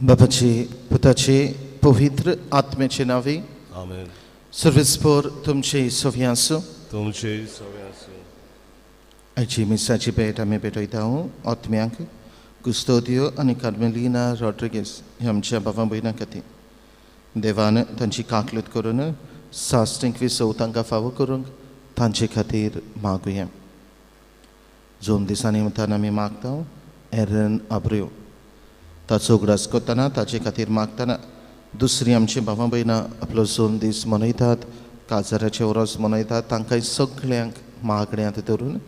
बापाचे पुताचे पवित्र आत्म्याचे नावे आमेन. सर्वेस्पर तुमचे सोव्यासो तुमचे सगळ्यांसो आयची मिसाची भेट आमी भेटयता आत्म्यांक कुस्तोदियो आनी कार्मेलिना रॉड्रिगेज हे आमच्या भावां भयणां खातीर देवान तांची काकलूत करून साश्टींक विसव तांकां फावो करूंक तांचे खातीर मागुया. 2 दिसांनी मुतान आमी मागता एरन आब्रियो ताचो उगडास करतना ताचे खातीर मागतना दुसरी आमची भावां भयणां आपलो 2 दीस मनयतात, काजाराचे वरोस मनयतात. तांकांय सगळ्यांक मागण्यांत धरून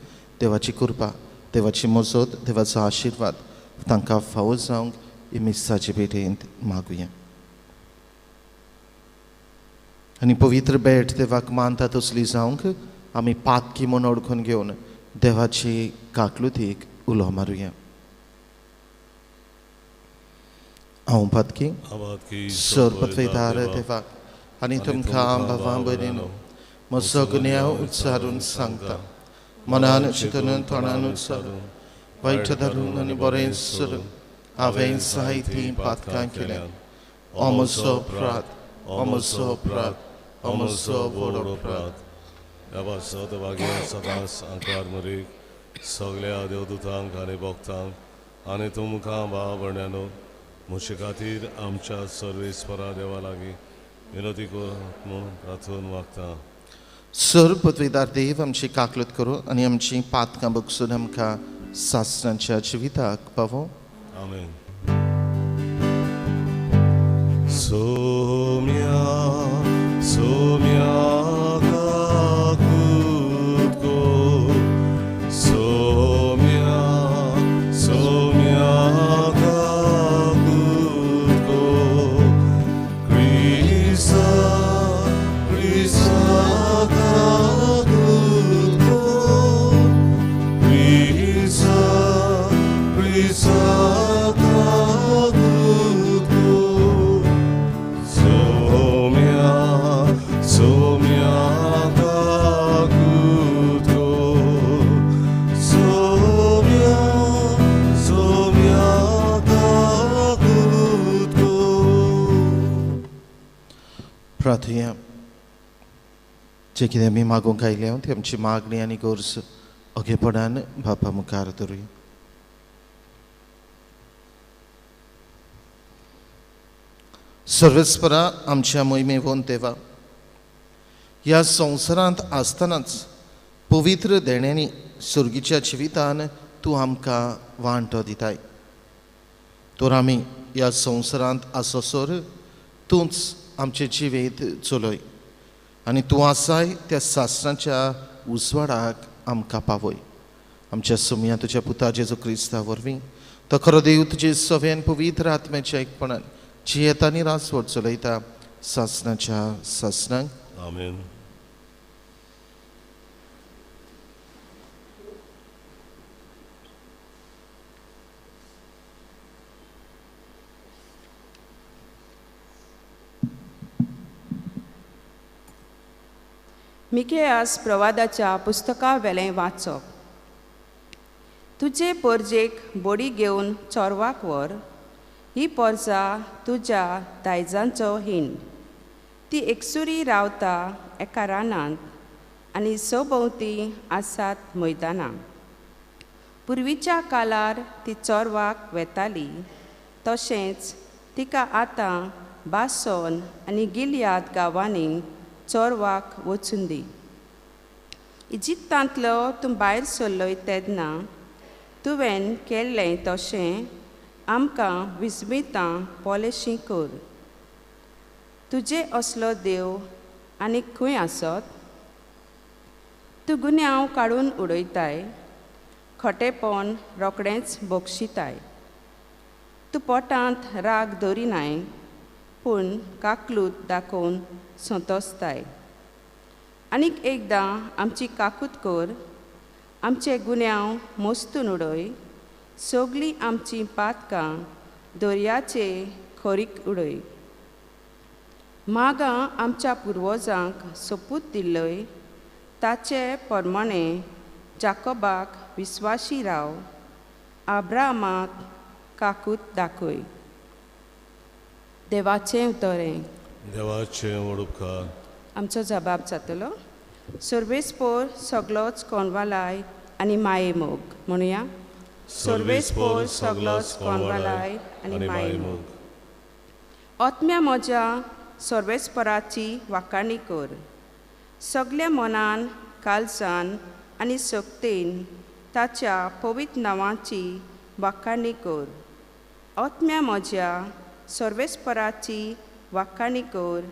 देवाची कृपा, देवाची मजत, देवाचो आशिर्वाद तांकां फावो जावंक ही मिसाची भेटेंत मागुया. आनी पवित्र भेट देवाक मानता तसली जावंक आमी पातकी म्हूण ओळखून घेवन देवाची काकलुतीक उलो मारुया. हांव पातकी सर्पत्वेदार देवाक आनी तुमकां भावां भयणीनो म्हजो गुन्यांव उच्चारून सांगता. मनान चिंतून तोंडान उच्चारून वायट धरून आनी बरें सरून हांवें जायतीं पातकां केल्यात. हो म्हजो अपराध, हो म्हजो अपराध, हो म्हजो व्हड अपराध. ह्या सदभाग्य सदांच आंकार मरीक सगळ्या देवदूतांक आनी भक्तांक आनी तुमकां भाव भयण्यांनो म्हजे खातीर आमच्या सर्वेस्परा देवा लागीं विनोदी म्हूण प्रार्थून मागता. सर पदवीदार देव आमची काकलूत करूं आनी आमची पातकां बगसून आमकां सासणाच्या जिविताक पावो. आमेन. सोम्या सोम्या काकूत को सोम्या सोम्या काकूत को क्रिसा क्रिसा काकूत को क्रिसा क्रिसा काकूत को सोम्या सोम्या काकूत को सोम्या सोम्या काकूत को. प्रार्थया जे कितें आमी मागूंक आयल्या ती आमची मागणी आनी गोरज ओगेपणान बापा मुखार दवरुया. सर्वेस्परा आमच्या मोहिमेवंत देवा, ह्या संवसारांत आसतनाच पवित्र देण्यांनी सुर्गीच्या जिवितान तूं आमकां वांटो दिताय. तर आमी ह्या संवसारांत आसोसोर तूंच आमचे जिवीत चलय आनी तूं आसाय त्या सासणाच्या उजवाडाक आमकां पावय. आमच्या सुमया तुज्या पुता जेजू क्रिस्ता वरवीं तो खरो देव तुजे सवेन पवित्र आत्म्याच्या एकपणान जियेता आनी रासवड चलयता सासणाच्या सासणांक. आमेन. मिकेयास प्रवादाच्या पुस्तका वेलें वाचप. तुजे पोरजेक बोडी घेवन चोरवाक व्हर. ही पोरजा तुज्या दायजांचो हिंड. ती एकसुरी रावता एका रानांत आनी सभोवती आसात मैदानां. पुर्वीच्या काळार ती चोरवाक वेताली, तशेंच तिका आतां बासोन आनी गिलियाद गांवांनी चोरवाक वचून दी. इजिप्तांतलो तूं भायर सरलोय तेन्ना तुवें केल्लें तशें आमकां विस्मितां पॉलिशी कर. तुजे असलो देव आनीक खंय आसत? तूं गुन्यांव काडून उडयताय, खोटेपण रोखडेंच बक्षिताय. तूं पोटांत राग दवरिनाय, पूण काकलूत दाखोवन संतोसताय. आनीक एकदां आमची काकूत कर. आमचे गुन्यांव मोस्तून उडय. सगळीं आमचीं पातकां दर्याचे खोरीक उडय. मागां आमच्या पुर्वजांक सोपूत दिल्लय ताचे प्रमाणें जाकोबाक विस्वाशी राव. आब्रामाक काकूत दाखय. देवाचें उतोरें. देवाचें व्हड उपकार. आमचो जबाब जातलो. सर्वेस्पोर सगळोच कोणवालाय आनी माये मोग. म्हणुया. सर्वेस्पोर सगळोच कोणवालाय आनी माये मोग. आत्म्या म्हज्या सर्वेस्पराची वाखाणी कर. सगळ्या मनान, काळजान आनी सक्तीन ताच्या पवित्र नांवाची वाखाणी कर. आत्म्या म्हज्या सर्वेस्पराची वाखाणी कर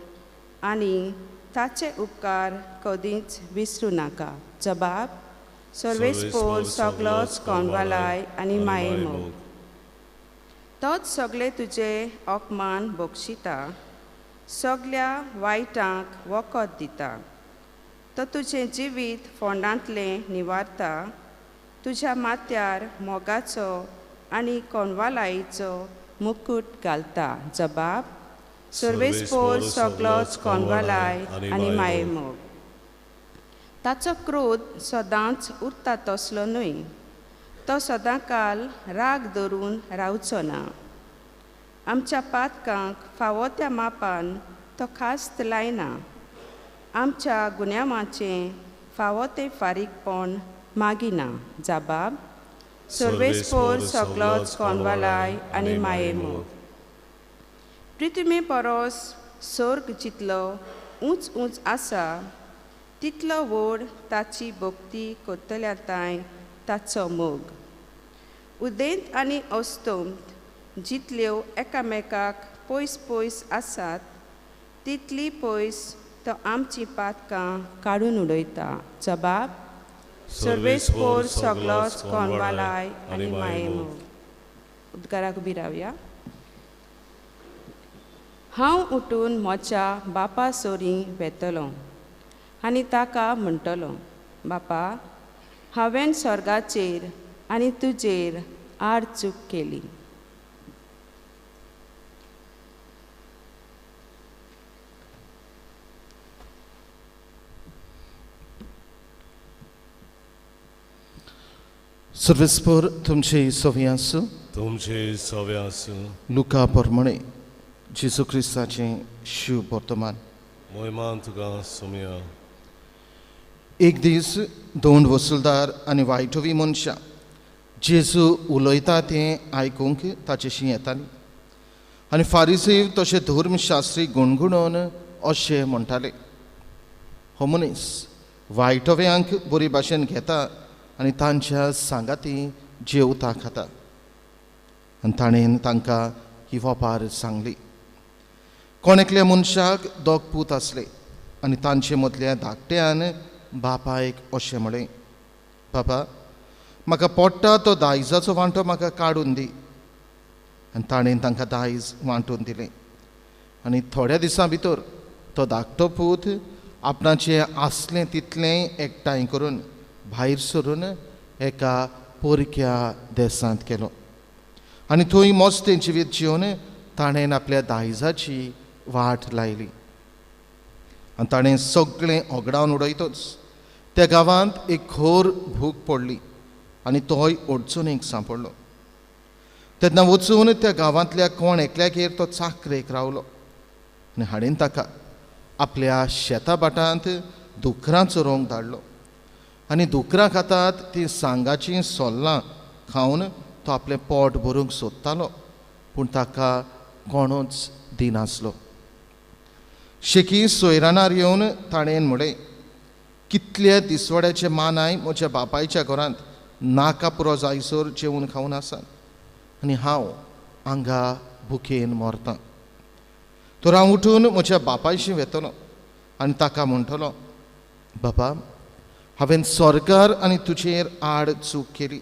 आनी ताचे उपकार कधीच विसरूं नाका. जबाब. सर्वेस्पोर सगळोच कोणवालाय आनी माये मोग. तोच सगळे तुजे ओकमान बक्षिता. सगळ्या वायटांक वखद दिता. तो तुजें जिवीत फोंडांतलें निवारता. तुज्या माथ्यार मोगाचो आनी कोणवालायेचो मुकुट घालता. जबाब. सर्वेस्पोर सगळोच कोणवालाय आनी माये मोग. ताचो क्रोध सदांच उरता तसलो न्हय. तो सदांकाल राग धरून रावचो ना. आमच्या पातकांक फावो त्या मापान तो खास्त लायना. आमच्या गुन्यांवाचें फावो तें फारीकपण मागिना. जबाब. सर्वेस्पोर सगळोच कोणवालाय आनी माये मोग. पृथ्वी परस सर्ग जितलो उंच उंच आसा तितलो व्हड ताची भक्ती करतल्याताय ताचो मोग. उदेंत आनी अस्तंत जितल्यो एकामेकाक पयस पयस आसात तितली पयस तो आमची पातकां काडून उडयता. जबाब. सर्वेस्पोर सगळोच कोणवालाय आनी माये मोग. उद्गाराक उबी रावया. हांव उठून म्हज्या बापा सोरी वेतलों आनी ताका म्हणटलों, बापा, हांवें स्वर्गाचेर आनी तुजेर आड चूक केली. सर्वेस्पोर तुमचे सोवी आसूं. तुमचे सवे आसूं. लुका प्रमाणे जेजू क्रिस्ताचें शिव वर्तमान. मोहिमान तुका सुमिया. एक दीस दोन वसूलदार आनी वायटवी मनशां जेजू उलयता तें आयकूंक ताचेशी येतालीं. आनी फारिसीव तशे धर्मशास्त्री गुणगुणोवन अशें म्हणटाले, हो मनीस वायटव्यांक बरे भाशेन घेता आनी तांच्या सांगाती जेवता खाता. आनी ताणें तांकां ही वापार सांगली. कोण एकल्या मनशाक दोग पूत आसले आनी तांचे मदल्या धाकट्यान बापायक अशें म्हळें, बाबा, म्हाका पडटा तो दायजाचो वांटो म्हाका काडून दी. आनी ताणें तांकां दायज वांटून दिलें. आनी थोड्या दिसां भितर तो धाकटो पूत आपणाचें आसलें तितलें एकठांय करून भायर सरून एका पोरक्या देसांत गेलो. आनी थंय मस्तें जिवीत जिवन ताणें आपल्या दायजाची वाट लायली. आनी ताणें सगळें ओगडावन उडयतच त्या गांवांत एक घोर भूक पडली आनी तोय अडचणीक सांपडलो. तेन्ना वचून त्या गांवांतल्या कोण एकल्यागेर तो चाकरेक रावलो आनी हाडीन ताका आपल्या शेता भाटांत दुकरां चरोवंक धाडलो. आनी दुकरां खातात ती सांगाचीं सोल्लां खावन तो आपलें पोट भरूंक सोदतालो, पूण ताका कोणूच दिनासलो. शेकी सोयरानार येवन ताणें म्हळें, कितल्या दिसवड्याचे मानाय म्हज्या बापायच्या घरांत नाका पुरो जायसर जेवून खावन आसा आनी हांव हांगा भुकेन मरतां. तर हांव उठून म्हज्या बापायशी वेतलो आनी ताका म्हणटलो, बाबा, हांवें स्वर्गार आनी तुजेर आड चूक केली.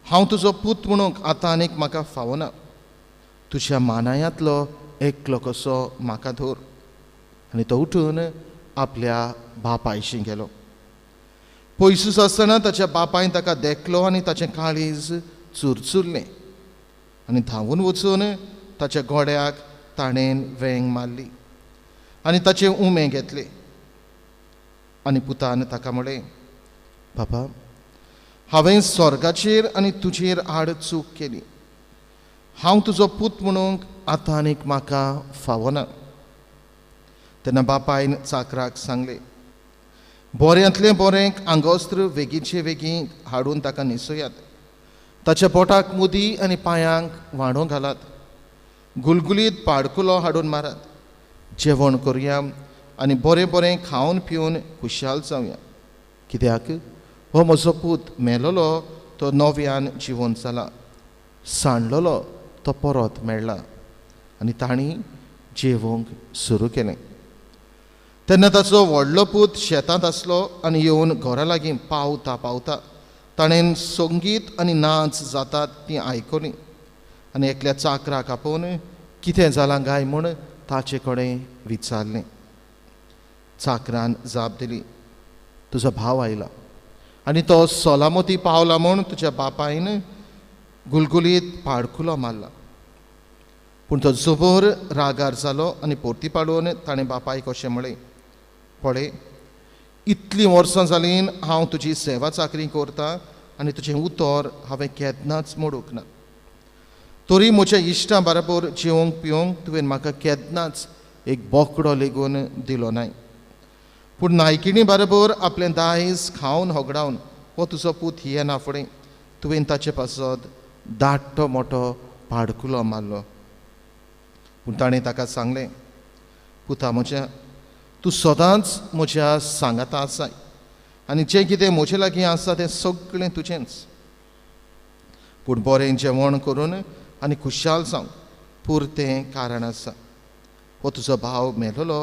हांव तुजो पूत म्हणूंक आतां आनीक म्हाका फावना. तुज्या मानायांतलो एकलो कसो म्हाका धर. आनी तो उठून आपल्या बापायशी गेलो. पयसूच आसतना ताच्या बापायन ताका देखलो आनी ताचें काळीज चुरचुरलें. आनी धांवून वचून ताच्या गोड्याक ताणें वेंग मारली आनी ताचें उमें घेतलें. आनी पुतान ताका म्हळें, बाबा, हांवें स्वर्गाचेर आनी तुजेर आड चूक केली. हांव तुजो पूत म्हणूंक आतां आनीक म्हाका फावना. तेन्ना बापायन चाकराक सांगलें, बऱ्यांतलें बरें आंगोस्त्र वेगीचे बेगीन हाडून ताका न्हेसयात. ताच्या पोटाक मुदी आनी पांयांक वांडो घालात. गुलगुलीत पाडकुलो हाडून मारात. जेवण करुया आनी बरें बरें खावन पिवन खुशाल जावया. कित्याक हो म्हजो पूत मेलोलो तो नव्यान जिवंत जाला, सांडलोलो तो परत मेळ्ळा. आनी तांणी जेवंक सुरू केलें. तेन्ना ताचो व्हडलो पूत शेतांत आसलो आनी येवन घरा लागीं पावता पावता ताणें संगीत आनी नाच जातात तीं आयकलीं. आनी एकल्या चाकराक आपोवन कितें जालां काय म्हूण ताचे कडेन विचारलें. चाकरान जाप दिली, तुजो भाव आयला आनी तो सोलामती पावला म्हूण तुज्या बापायन गुलगुलीत पाडकुलो मारला. पूण तो जोबोर रागार जालो आनी पोरती पाडून ताणें बापायक अशें म्हळें, पळय, इतलीं वर्सां जालीं हांव तुजी सेवा चाकरी करतां आनी तुजें उतर हांवें केन्नाच मोडूंक ना. तरी म्हज्या इश्टां बरोबर जेवंक पिवंक तुवें म्हाका केन्नाच एक बोकडो लेगून दिलो नाय. पूण नायकिणी बरोबर आपलें दायज खावन होगडावन हो तुजो पूत येना फुडें तुवें ताचे पासत धाकटो मोठो पाडकुलो मारलो. पूण ताणें ताका सांगलें, पुता म्हज्या, तूं सदांच म्हज्या सांगाता आसाय आनी जें कितें म्हजे लागीं आसा तें सगळें तुजेंच. पूण बरें जेवण करून आनी खुशाल जावंक पुरतें कारण आसा. हो तुजो भाव मेलोलो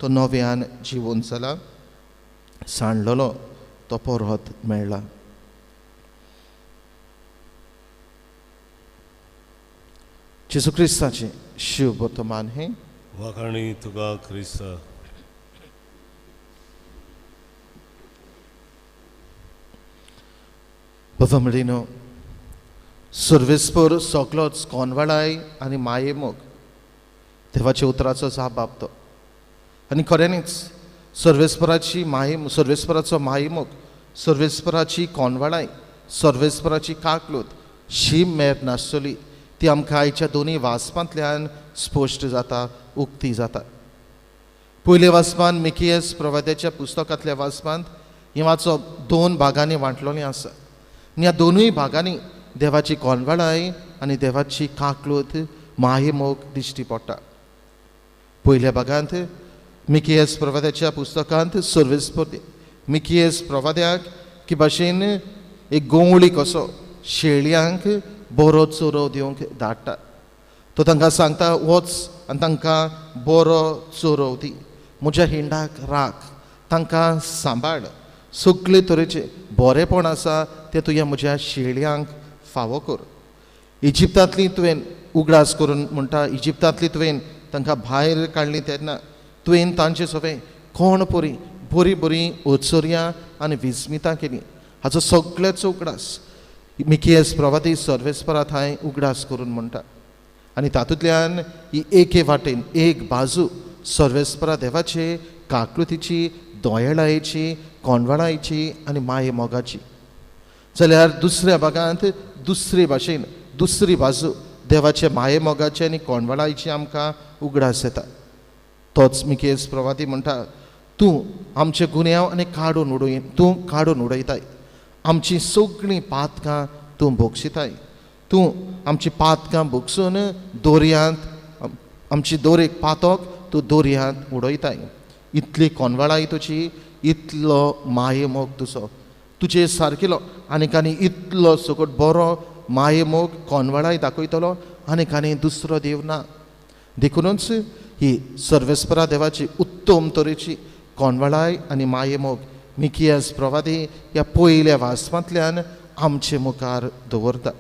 तो नव्यान जिवंत जाला, सांडलोलो तो परत मेळ्ळा. जेजू क्रिस्ताचें शुभ वर्तमान हें. वाखाणी तुका क्रिस्ता. बाबा म्हणिनो, सर्वेस्पर सगळोच कोनवाळाय आनी माये मोग देवाच्या उतराचो जाप बापतो. आनी खऱ्यांनीच सर्वेस्पराची सर्वेस्पराचो माये मोग, सर्वेस्पराची कोनवाळाय, सर्वेस्पराची काकलूत शीम मेर नासतली ती आमकां आयच्या दोनी वाचपांतल्यान स्पश्ट जाता, उक्ती जाता. पयले वाचपान मिकियस प्रवाद्याच्या पुस्तकांतल्या वाचपांत ही वाचप 2 भागांनी वांटलोलें आसा. ह्या दोनूय भागांनी देवाची कोनवाळाय आनी देवाची काकलूत माये मोग दिश्टी पडटा. पयल्या भागांत मिकियस प्रवाद्याच्या पुस्तकांत सर्वेस्पर मिकियस प्रवाद्याक की भाशेन एक गोवळी कसो शेळयांक बरो चोरो दिवंक धाडटा. तो तांकां सांगता, वच आनी तांकां बरो चोरो दी, म्हज्या हिंडाक राख, तांकां सांबाळ, सगळे तरेचे बरेपण आसा तें तुवें म्हज्या शेळयांक फावो कर. इजिप्तांतली तुवें उगडास करून म्हणटा, इजिप्तांतली तुवें तांकां भायर काडलीं तेन्ना तुवें तांचे सगळें कोण पोरी बरी बरी ओचोरयां आनी विस्मितां केलीं. हाचो सगळ्याचो उगडास मिकियस प्रवादी सर्वेस्परा थंय उगडास करून म्हणटा. आनी तातूंतल्यान ही एके वाटेन एक बाजू सर्वेस्परा देवाचे काकलुतीची, दोयेळायेची, कोनवाळायेची आनी माये मोगाची. जाल्यार दुसऱ्या भागांत दुसरे भाशेन दुसरी बाजू देवाचे माये मोगाचे आनी कोनवाळायेची आमकां उगडास येता. तोच मिकियस प्रवादी म्हणटा, तूं आमचे गुन्यांव आनी काडून उडयताय, आमची सगळीं पातकां तूं भोगशिताय, तूं आमची पातकां भोगसून दोरयांत आमची दोरेक पातोक तूं दोरयांत उडयताय. इतली कोनवाळाय तुजी, इतलो माये मोग तुजो, तुजे सारकेलो आनीक आनी इतलो सगळो बरो माये मोग कोनवाळाय दाखयतलो आनीक आनी दुसरो देव ना. देखूनच ही सर्वेस्परा देवाची उत्तम तरेची कोनवाळाय आनी माये मोग मिकियस प्रवादी ह्या पयल्या वाचपांतल्यान आमचे मुखार दवरता.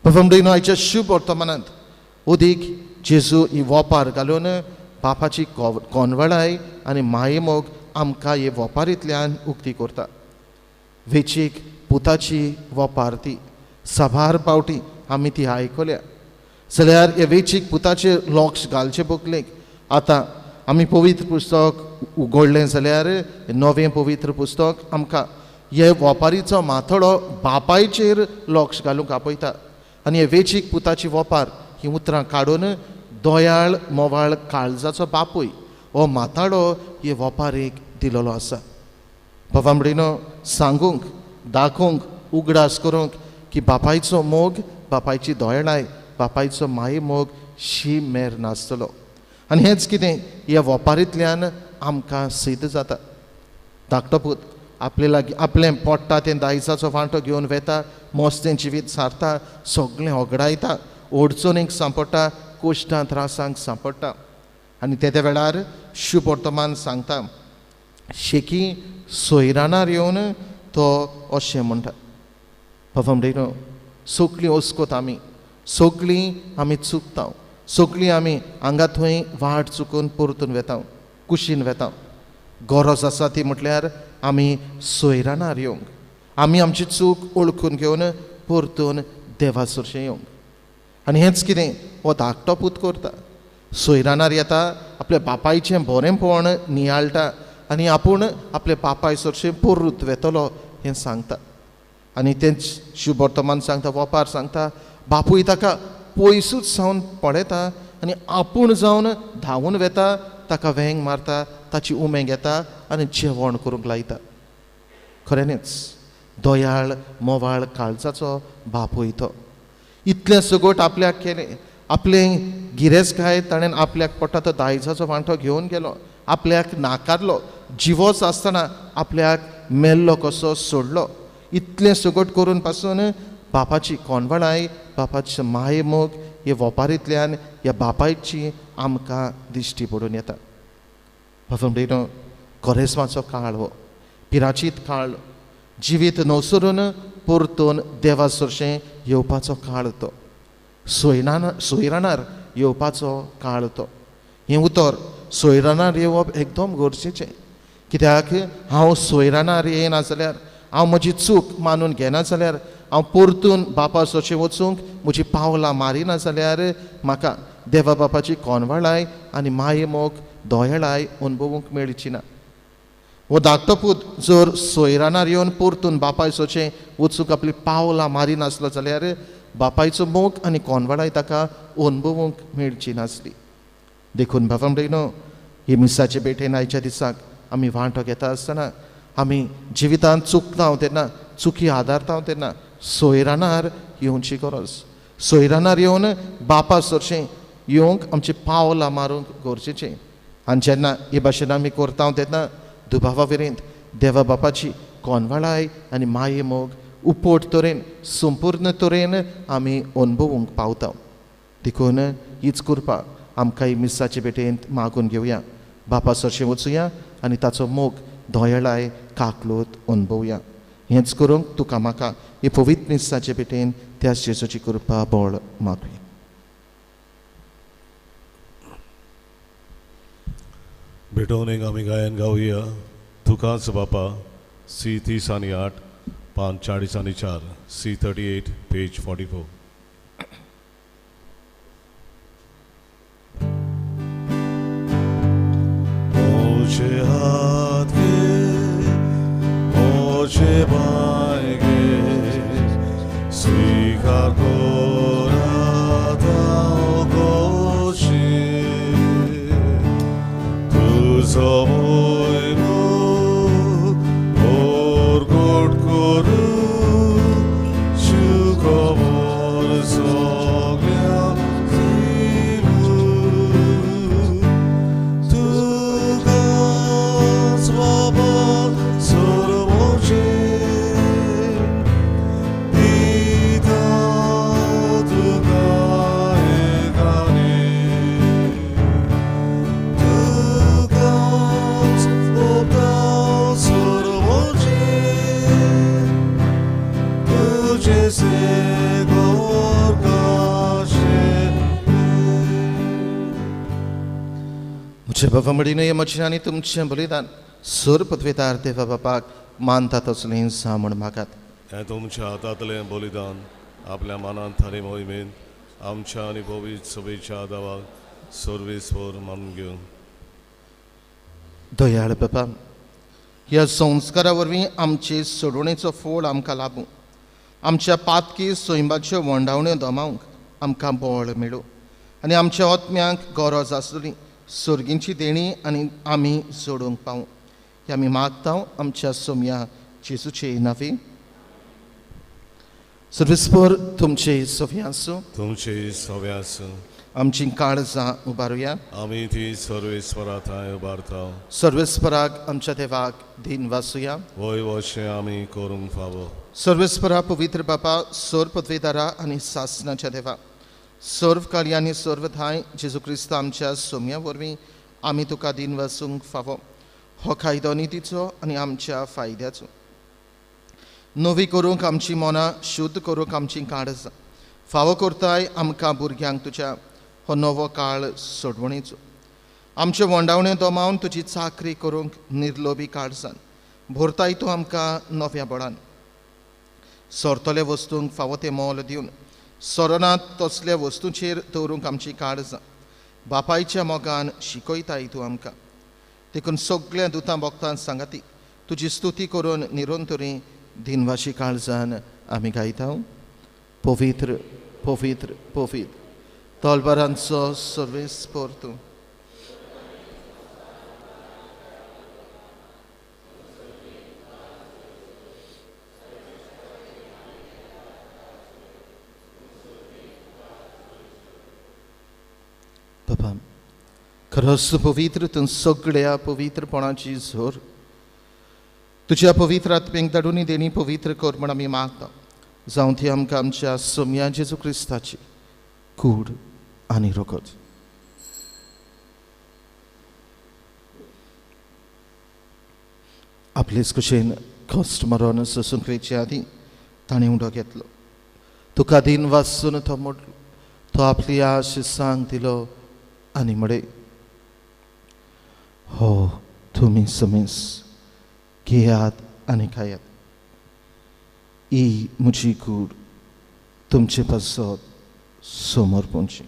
म्हणून आयच्या शुभ वर्तमानांत उदीक जेजू ही वोपार घालून बापाची कोनवाळाय आनी माये मोग आमकां हे वोपारींतल्यान उक्ती करता. वेचीक पुताची वोपार ती साबार पावटी आमी ती आयकल्या. जाल्यार हे वेचीक पुताचेर लक्ष घालचे बोगलेक आतां आमी पवित्र पुस्तक उगडलें जाल्यार नवें पवित्र पुस्तक आमकां हे वोपारीचो माथोडो बापायचेर लक्ष घालूंक आपयता. आनी हे वेंचीक पुताची वोपार ही उतरां काडून दोयाळ मोवाळ काळजाचो बापूय हो माताडो हे वोपारेक दिलोलो आसा. भावांबडीनो, सांगूंक दाखोवंक उगडास करूंक की बापायचो मोग, बापायची दोयेळाय, बापायचो माये मोग शी मेर नासतलो. आनी हेंच कितें ह्या वोपारींतल्यान आमकां सिद्ध जाता. धाकटो पूत आपलें पोट्टा तें दायजाचो वांटो घेवन वेता, मोस्तें जिवीत सारता, सगळें होगडायता, ओडचणीक सांपडटा, कोश्टां त्रासांक सांपडटा. आनी ते वेळार शुभ वर्तमान सांगता, शेकी सोयरानार येवन तो अशें म्हणटा. भावांबडीनो, सगळीं ओस्कोत सगळीं आमी चुकता, सगळीं आमी हांगा थंय वाट चुकून परतून वेता, कुशीन वेता. गरज आसा ती म्हटल्यार आमी सोयरानार येवंक, आमी आमची चूक ओळखून घेवन परतून देवा सरशें येवंक. आनी हेंच कितें हो धाकटो पूत करता. सोयरानार येता, आपल्या बापायचें बरेंपण नियाळटा आनी आपूण आपल्या बापाय सरशें परत वेतलो हें सांगता. आनी तेंच शुभ वर्तमान सांगता, वोपार सांगता, बापूय ताका पयसूच सावन पळयता आनी आपूण जावन धांवून वेता, ताका वेंग मारता, ताची उमें घेता आनी जेवण करूंक लायता. खऱ्यांनीच दोयाळ मोवाळ काळजाचो बापूय तो. इतलें सगोट आपल्याक केलें, आपलें गिरेस्तकाय ताणें आपल्याक पडटा तो दायजाचो वांटो घेवन गेलो, आपल्याक नाकारलो, जिवोच आसतना आपल्याक मेल्लो कसो सोडलो. इतलें सगोट करून पासून बापाची कोणवळाय, बापाचें माये मोग हे वोपारींतल्यान ह्या बापायची आमकां दिश्टी पडून येता. भावांबडीनो, कोरेस्माचो काळ हो पिराचीत काळ, जिवीत नवसरून परतून देवा सरशें येवपाचो काळ तो, सोयरानार येवपाचो काळ तो. हें उतर सोयरानार येवप एकदम गरजेचें. कित्याक हांव सोयरानार येयना जाल्यार, हांव म्हजी चूक मानून घेना जाल्यार, हांव परतून बापा सरशें वचूंक म्हजी पावलां मारिना जाल्यार म्हाका देवा बापाची कोणवळाय आनी माये मोग दोयेळाय अणभवूंक मेळची ना. हो धाकटो पूत जर सोयरानार येवन परतून बापाय सरशें वचूंक आपली पावलां मारिनासलो जाल्यार बापायचो मोग आनी कोणवळाय ताका अणभवूंक मेळची नासली. देखून भावांबडीनो, हे मिसाचे बेठेन आयच्या दिसाक आमी वांटो घेता आसतना आमी जिवितांत चुकता तेन्ना, चुकी आदारता तेन्ना सोयरानार येवची गरज. सोयरानार येवन बापा सरशें येवंक आमची पावलां मारूंक गरजेचें. आनी जेन्ना हे भाशेन आमी करता तेन्ना दुबावा विरेंत देवा बापाची कोणवळाय आनी माये मोग उपोट तरेन, संपूर्ण तरेन आमी अणभवूंक पावता. देखून हीच कृपा आमकां ही मिसाचे बेठेंत मागून घेवया. बापा सरशें वचुया आनी ताचो मोग दोयेळाय काकलूत अणभवया. हेंच करूंक तुका म्हाका हे पवित्र मिसाचे बेठेन त्या जेजूची कृपा बोळ मागुया. भेटवणेक आमी गायन गावया. तुकाच बापा, सी 30:8, पान 40:4, C38, पेज 44. मोचे हात घे, मोचे पाय घे, स्वीकार कोराता गोशी, तुझो मोयनो ओरगोट करू, शुकोवर सगळ्या दिलू. तुकाच बाबा सर्वोचे दिता, तुका एकाने. तुकाच बाबा सर्वोचे, तुझे सेगोर काशे. म्हजे भावांबडीनो, हे म्हजें आनी तुमचें बलिदान सर पदवेदार देवा बापाक मानता तसलें सा म्हण मागात. हें तुमच्या हातांतलें बलिदान आपल्या मनांत थारी मोहिमेन आमच्या आनी पवित्र सभेच्या दावाक सर्वेस्वर मानून घेवन. दयाळ बापा, ह्या संस्कारा वरवीं आमचे सोडवणेचो फळ आमकां लाबूं. आमच्या पातकी सोयंबाच्यो वंडावण्यो दोमावंक आमकां बळ मेळो आनी आमच्या ओतम्यांक गरज आसली सर्गींची देणी आनी आमी सोडूंक पावूं हें आमी मागता आमच्या सोम्या जेजूचे नांवे. सर्वेस्पर तुमचे सोवे आसूं. तुमचे सवे आसूं. आमची काळजां उबारुया. आमी ती सर्वेस्परा थंय उबारता. सर्वेस्पराक आमच्या देवाक दिन वासुया. वय वशें आमी करूंक फावो. सर्वेस्परा पवित्र बापा सर्व पदवीदारा आनी सासणाच्या देवा सर्व काळी आनी सर्व थाय जेजू क्रिस्त आमच्या सोम्या वरवीं आमी तुका दिन वासूंक फावो. हो कायदो नितीचो आनी आमच्या फायद्याचो. नवी करूंक आमची मनां शुद्ध करूंक आमची काळजां फावो करताय आमकां भुरग्यांक तुज्या हो नवो काळ सोडवणेचो. आमचे वंडावणे दोमावन तुजी चाकरी करूंक निर्लोभी काळजान भरताय तूं आमकां नव्या बळान. सोरतले वस्तूंक फावो ते मोल दिवन सोरनात तसल्या वस्तूंचेर दवरूंक आमची काळजां बापायच्या मोगान शिकयताय तूं आमकां. देखून सगळ्या दुतां भक्तां सांगाती तुजी स्तुती करून निरंतरी दिनवाशी काळजान आमी गायता. पवित्र पवित्र पवित्र तोलबारांचो सर्वेस्पर तूं. बाबा खरोच पवित्र तूं सगळ्या पवित्रपणाची झोर तुज्या पवित्र आत्म्याक धाडून देणी पवित्र कर म्हण आमी मागता. जावं ती आमकां आमच्या सोम्या जेजू क्रिस्ताची कूड आनी रगत. आपलेच कुशेन कश्ट मरण सोसूंक वेचे आदी ताणें उडो घेतलो. तुका दिन वाचून तो मोडलो. तो आपली आशिसांक दिलो आनी म्हळे हो तुमी समेस घेयात आनी खायात. ही म्हजी कूड तुमचे पासत समोर पोंची.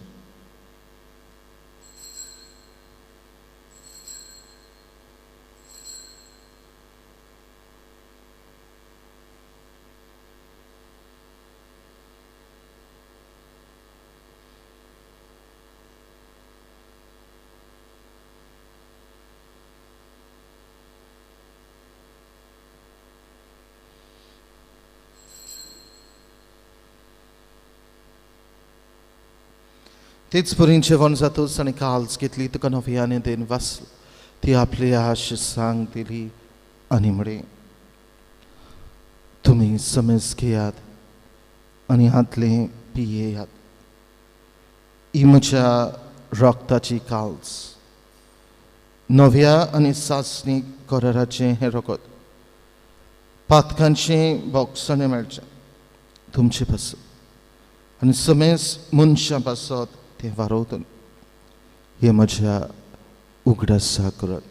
तेच परीन जेवण जातूच आनी काल्स घेतली तुका नव्याने देन वाचलो. ती आपली आशिसांक दिली आनी म्हळे तुमी समेज घेयात आनी हातले पियेयात. ही म्हज्या रक्ताची काल्स नव्या आनी सासणीक कराराचें हें रगत पातकांचें भोगसणें मेळचें तुमचे पासत आनी समेज मनशां पासत तें वारोवतून हे म्हज्या उगडासा करात.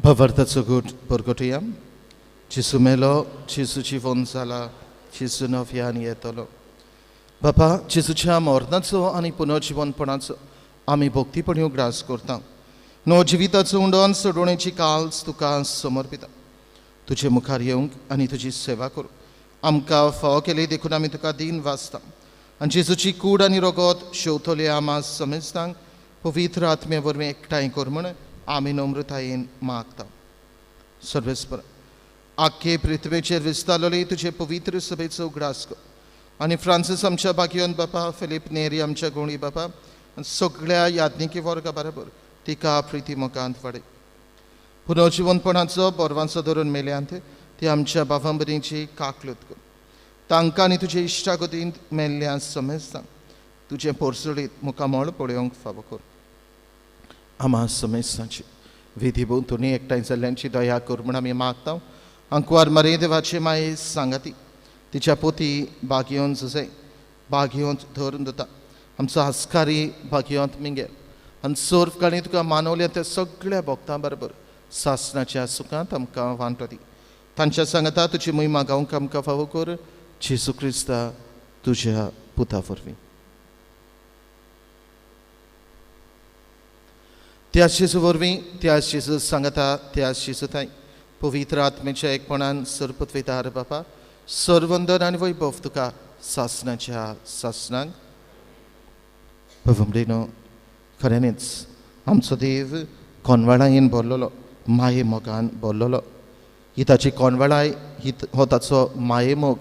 Bawartaco gut porgotiam, Jesu melo, Jesu ciwon zala, Jesu nowian jetolo. Bapa, Jesucia mornaco ani punodziwonpणाचो आमी भक्तीपणी ग्रास करता. नो जिविताचो उंडोन सोडवणेची काल्स तुका समर्पिता. तुजे मुखार येवंक आनी तुजी सेवा करूं आमकां फाव केली देखून आमी तुका दिन वाचता. आनी जेजूची कूड आनी रगत शेवतले आमा समेस्तांक पवित्र आत्मे वरवीं एकठांय कर म्हण आमी नम्रतायेन मागता. सर्वेस्पर आख्खे पृथ्वेचेर विस्तारलेली तुजे पवित्र सभेचो उगडास कर आनी फ्रांसीस आमच्या बागयोन बापा, फिलीप नेरी आमच्या गोणी बापा, सगळ्या याज्ञिकी वर्गा बरोबर तिका प्रिती मोगांत वाडय. पुनर्जीवनपणाचो बोरवांचो धरून मेल्यांत ती आमच्या भावांबरीची काकलूत कर. तांकां आनी तुजे इश्टागतींत मेल्ल्या समेस्तांक तुजे पोरसुळीत मुखामळ पळोवंक फावो कर. आमा समेस्तांची विधी भोवतणी एकठांय जाल्ल्यांची दया कर म्हण आमी मागता. अंकवार मरे देवाचे माये सांगाती तिच्या पोती बागयोन झुजे बागयोन धरून दोता आमचो आस्कारी बागयोंत मिंगेर आनी सोर्फ गाणी तुका मानवल्या त्या सगळ्या भक्तां बरोबर सासणाच्या सुखांत आमकां वांटो दी तांच्या सांगता तुजी महिमा गावंक आमकां फावो कर जेजू क्रिस्ता तुज्या पुता वरवीं त्या जेजू वरवीं त्या जेजू सांगता त्या जेजू थंय पवित्र आत्मेच्या एकपणान सरपतवेदार बापा सर्वंदन आनी वैभव तुका सासणाच्या सासणांक भवमडेनो खऱ्यांनीच आमचो देव कोनवाळायेन भरलेलो माये मोगान भरलेलो ही ताची कोनवाळाय हो ताचो माये मोग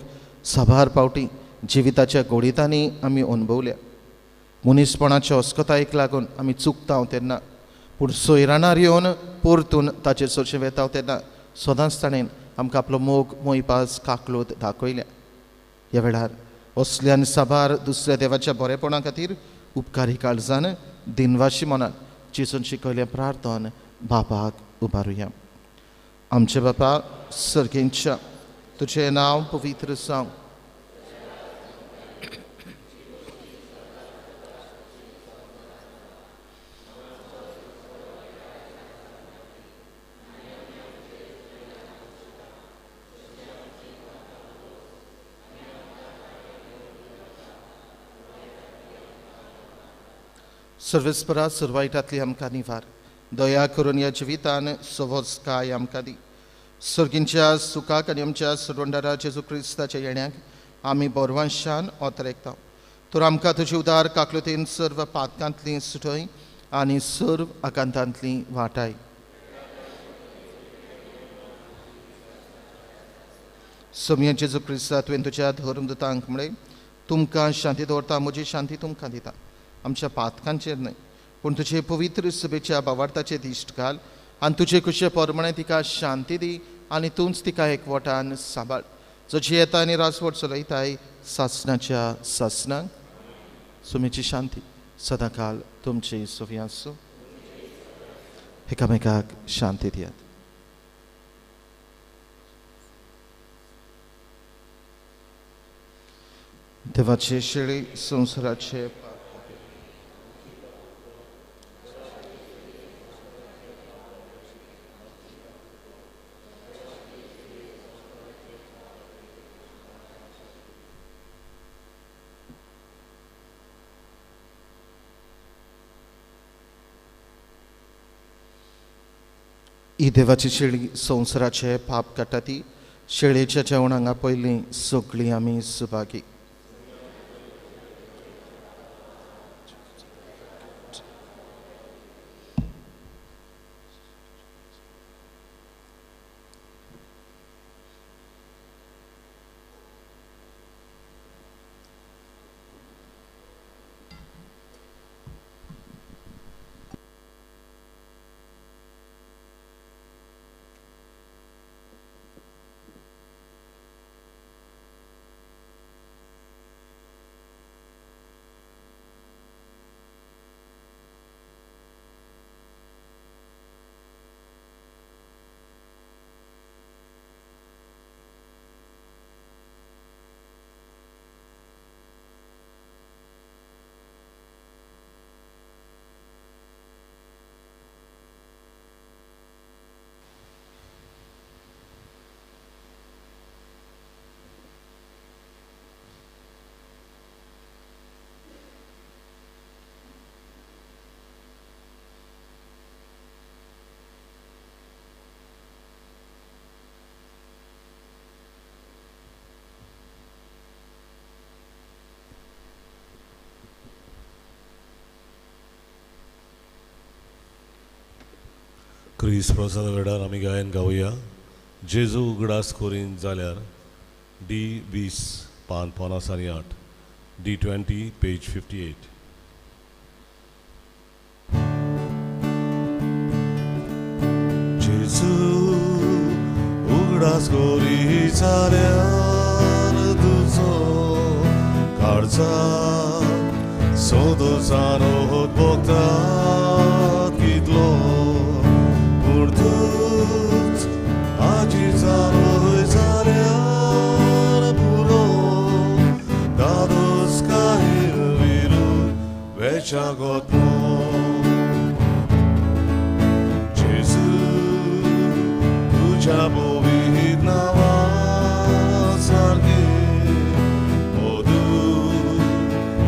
साबार पावटी जिविताच्या गोडितांनी आमी अनुभवल्या मनीसपणाच्या अस्कोतायेक लागून आमी चुकता तेन्ना पूण सोयराणार येवन परतून ताचेर चडशें वेताव तेन्ना सदांच ताणें आमकां आपलो मोग मोयपास काकलूत दाखयल्या ह्या वेळार असल्यान साबार दुसऱ्या देवाच्या बरेपणा खातीर उपकारी काळजान दिनवाशी मनान जेजून शिकयलें प्रार्थन बापाक उबारुया आमचे बापा सर्गेंच्या तुजें नांव पवित्र जावं सर्वेस्परा सुरवायटांतली आमकां निवार दया करून ह्या जिवितान सवोज काय आमकां दी सर्गींच्या सुखाक आनी आमच्या सुरवंडरा जेजू क्रिस्ताच्या येण्याक आमी बोरवांशान ओतरेकता तर आमकां तुजी उदार काकलुतेन सर्व पातकांतली सुटय आनी सर्व आकांतांतली वाटाय सोम्य जेजू क्रिस्ता तुवें तुज्या धर्मदूतांक म्हणलें तुमकां शांती दवरता म्हजी शांती तुमकां दिता आमच्या पातकांचेर न्हय पूण तुजे पवित्र सभेच्या भावार्थाचेर दिश्ट घाल आनी तुजे कुशे परमणे तिका शांती दी आनी तूंच तिका एकवटान सांबाळ जशी येता आनी रासवट चलयताय सासणाच्या सासणांक सुमेची शांती सदां काल तुमची सोवी आसूं एकामेकाक शांती दियात देवाचे शेळी संवसाराचे ही देवाची शेळी संवसाराचे पाप काडटा ती शेळयेच्या जेवणांगा पयलीं सगळीं आमी सुभागी क्रिस प्रसाद वेळार आमी गायन गावया जेजू उगडास कोरीन जाल्यार D20 पान 58 D20 पेज 58 जेजू उगडास कोरी जाल्यार तुजो काळजा सोदो जानो भोगता कितलो Tut, agi zaro 자것도 예수 부자 보이 나와 살게 모두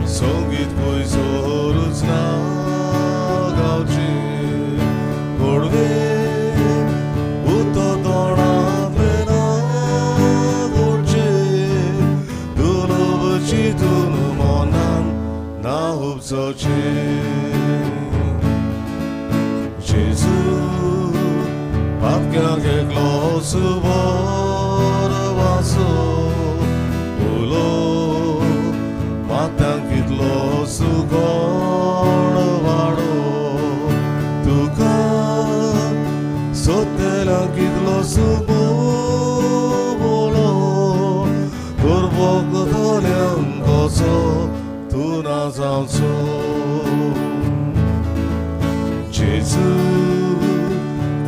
성깃 고이소를 나가오지 골베 부터 떠나면 나올지 눈어버지 두누모난 나 없어지 예수 밥가게 글로스 벌어와서 울어 마땅 길로스 걸어와로 두가 소텔랑 길로스 보러 돌보고 돌려온 것을 두나상소 예수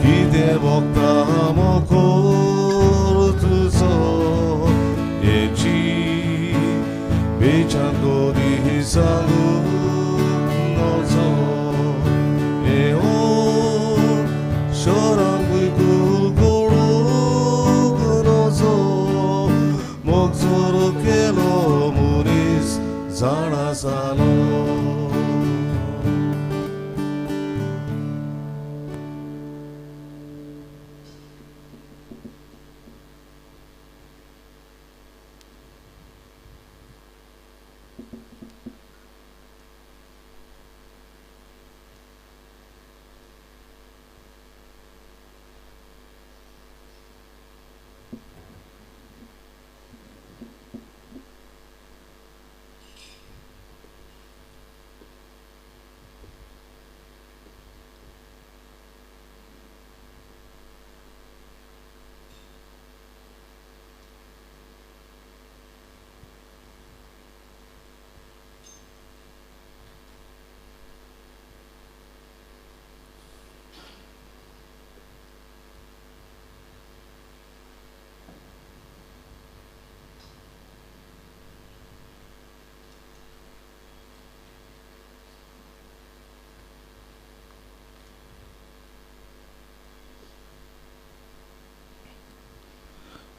기대 먹다 먹고 두서 예지 배창고 디상우 너서 에오 쇼랑구이 굴고로 걸어서 목소로 깨로 무리스 살아살로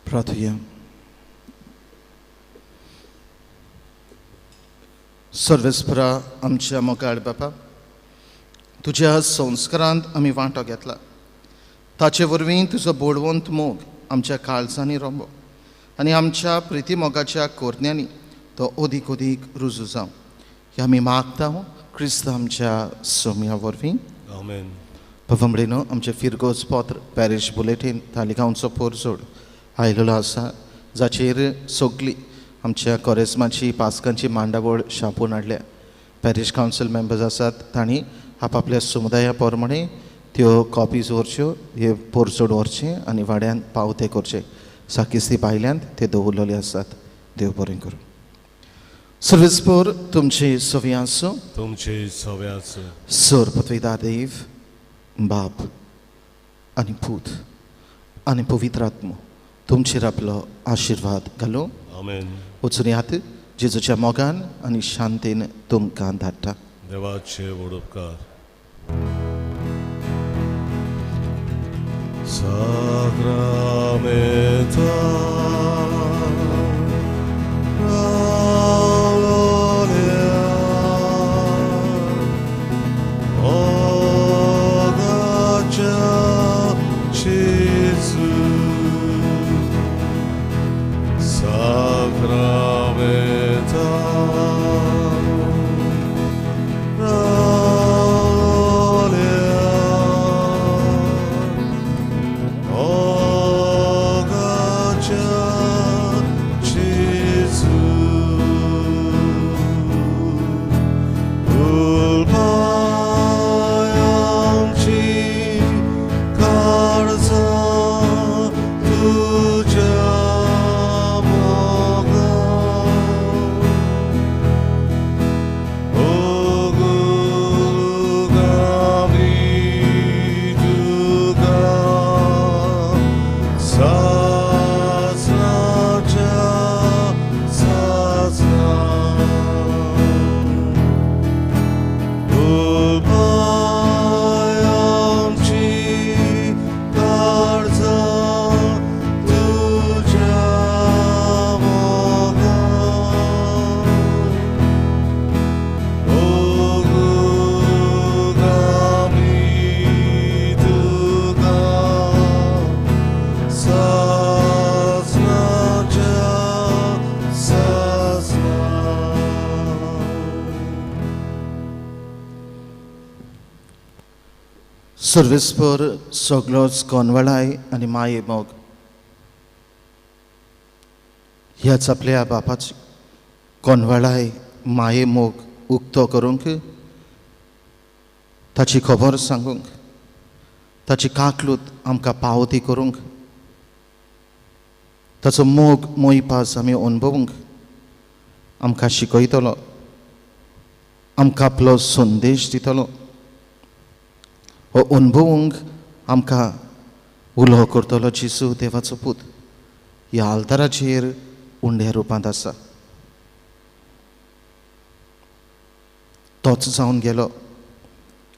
प्रार्थूया. सर्वेस्परा आमच्या मोगाळ बापा, तुज्या संस्कारांत आमी वांटो घेतला. ताचे वरवीं तुजो बोडवंत मोग आमच्या काळजांनी रंबो आनी आमच्या प्रिती मोगाच्या कोरण्यांनी तो ओदीक ओदीक रुजू जावं. हें आमी मागता क्रिस्त आमच्या सोम्या वरवीं. आमेन. पवंबडेनो आमचे फिरगोज पत्र पॅरिश बुलेटीन तालिगांवचो पोरजोड आयिल्लो आसा, जाचेर सगळीं आमच्या कॉरेस्माची पास्कांची मांडावळ छापून हाडल्या. पॅरिश कावन्सील मेंबर्स आसात, तांणी आपापल्या समुदाया प्रमाणे त्यो कॉपीज व्हरच्यो, हे पोरजोड व्हरचें आनी वाड्यान पावते करचे. साकिस्ती बायल्यांत ते दवरलेले आसात. देव बरें करूं. सर्वेस्पर तुमची सवी आसूं. तुमची सवी आसूं. सर पत्वेदा देव, बाप आनी पूत आनी पवित्र आत्मो तुमचेर आपलो आशिर्वाद घालूं. आमेन. वचून येयात. जेजूच्या मोगान आनी शांतीन तुमकां धाडटा. देवाचे व्हड उपकार. Sacramenta Gloria Mogacia Jesu Sacramenta Gloria सर्वेस्पर सगळोच कोनवळाय आनी माये मोग ह्याच आपल्या बापाची कोनवळाय माये मोग उक्तो करूंक ताची खबर सांगूंक ताची काकलूत आमकां पावती करूंक ताचो मोग मोयपास आमी अनुभवूंक आमकां शिकयतलो आमकां आपलो संदेश दितलो हो अनुभवूंक आमकां उलो करतलो जेजू देवाचो पूत ह्या आल्ताराचेर उंड्या रुपांत आसा तोच जावन गेलो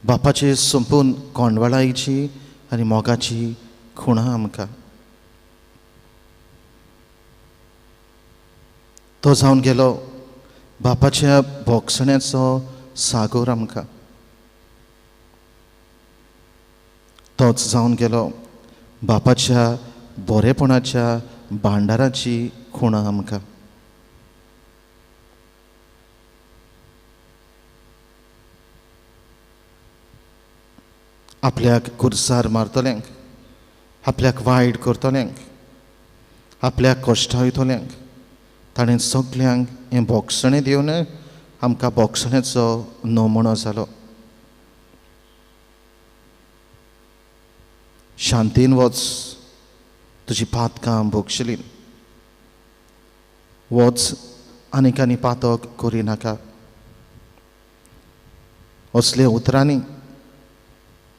बापाचे संपून कोंडवळायेची आनी मोगाची खुणां आमकां तो जावन गेलो बापाच्या भोगसण्याचो सागोर आमकां तोच जावन गेलो बापाच्या बरेपणाच्या भांडाराची खुणां आमकां आपल्याक कुर्सार मारतल्यांक आपल्याक वायट करतल्यांक आपल्याक कश्टायतल्यांक ताणें सगल्यांक हें भोगसणें दिवन आमकां भोगसण्याचो नमूनो जालो शांतीन वच तुजी पातकां भोगशिली वच आनीक आनी पातक करी नाका असले उतरांनी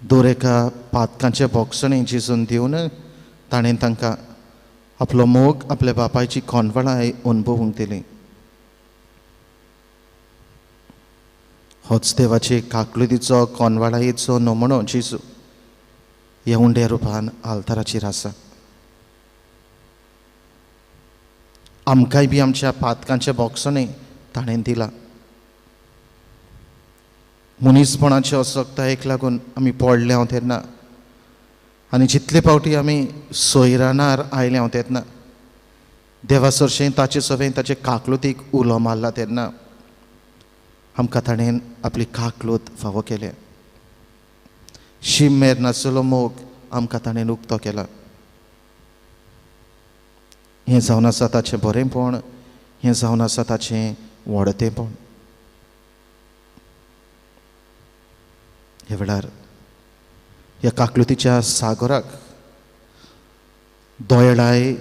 दर एका पातकांचे भोगसणें जेजून दिवन ताणें तांकां आपलो मोग आपल्या बापायची कोंडवळाय अनुभवूंक दिली होच देवाचे काकलुतीचो कोंडवळायेचो नमूनो जेजू ह्या उंड्या रुपान आल्ताराचेर आसा आमकांय बी आमच्या पातकांचे भोगसणें ताणें दिलां मनीसपणाचे असक्तायेक लागून आमी पडले हांव तेन्ना आनी जितले फावटी आमी सोयरानार आयले हांव तेन्ना देवा सरशें ताचे सवें ताचे काकलुतीक उलो मारला तेन्ना आमकां ताणें आपली काकलूत फावो केल्या शिमेर नासलो मोग आमकां ताणें उक्तो केला हें जावन आसा ताचें बरेंपण हें जावन आसा ताचें व्हडतेपण हे वेळार ह्या काकलुतीच्या सागराक दोयळाय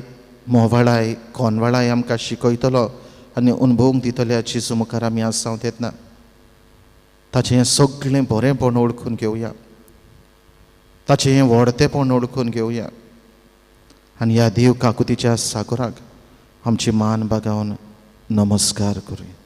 मोवाळाय कोंडवळाय आमकां शिकयतलो आनी अनुभवूंक दितल्या जेजू मुखार आमी आसांव तेन्ना ताचें हें सगळें बरेंपण ओळखून घेवया ताचें हें व्हडतेपण ओळखून घेवया आनी ह्या देव काकुतीच्या सागराक आमची मान बागावन नमस्कार करुया